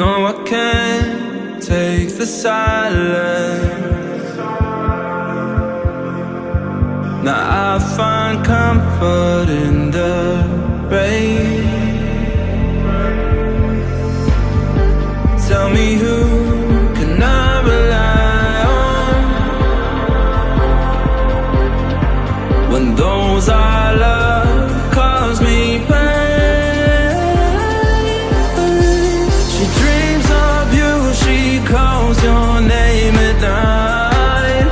No, I can't take the silence. Now I find comfort in the rain. Tell me, who can I rely on when those I love cause me pain? She dreams of you, she calls your name at night.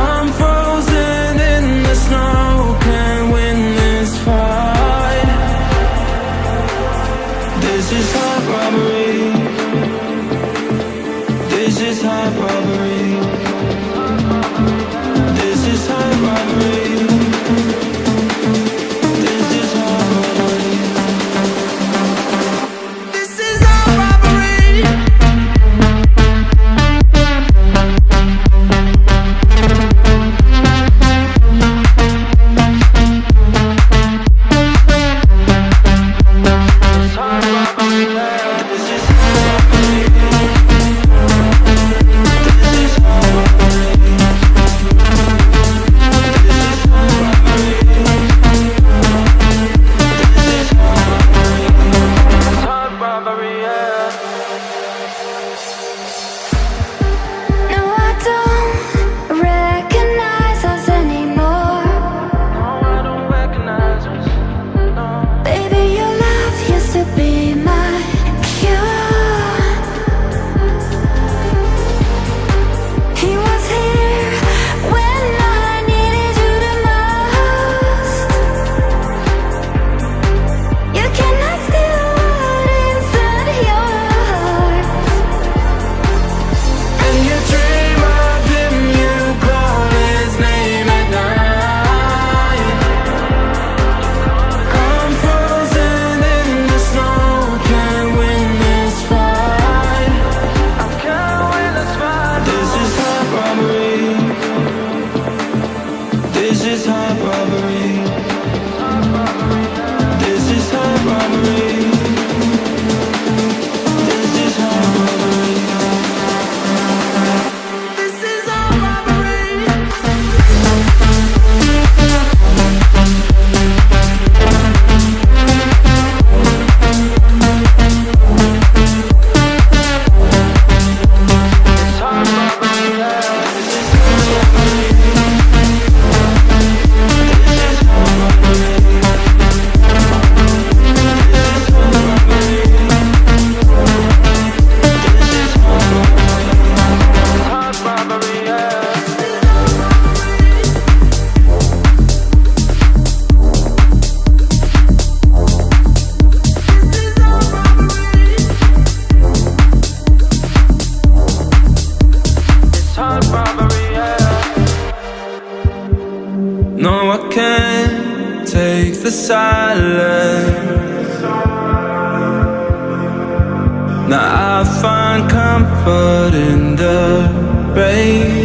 I'm frozen in the snow, can't win this fight. This is heart robbery. This is heart robbery. This is heart robbery. This is heart robbery. This is heart robbery. It's heart robbery. This is heart robbery. This is heart robbery. This is heart robbery. This is heart robbery. It's heart robbery, yeah. No, I don't recognize us anymore. No, I don't recognize us. No. Baby, your love used to be my cure. He was here when I needed you the most. You cannot steal what inside your heart. And you dream of him, you call his name at night. I'm frozen in the snow, can't win this fight. I can't win this fight. This is heart robbery. This is heart robbery. This is heart robbery. This is heart robbery. This is heart robbery. It's heart robbery, yeah. This is heart robbery. This is heart robbery. This is heart robbery. This is heart robbery. Heart robbery, yeah. It's heart robbery, yeah. No, I can't take the silence. Now I find comfort in the rain.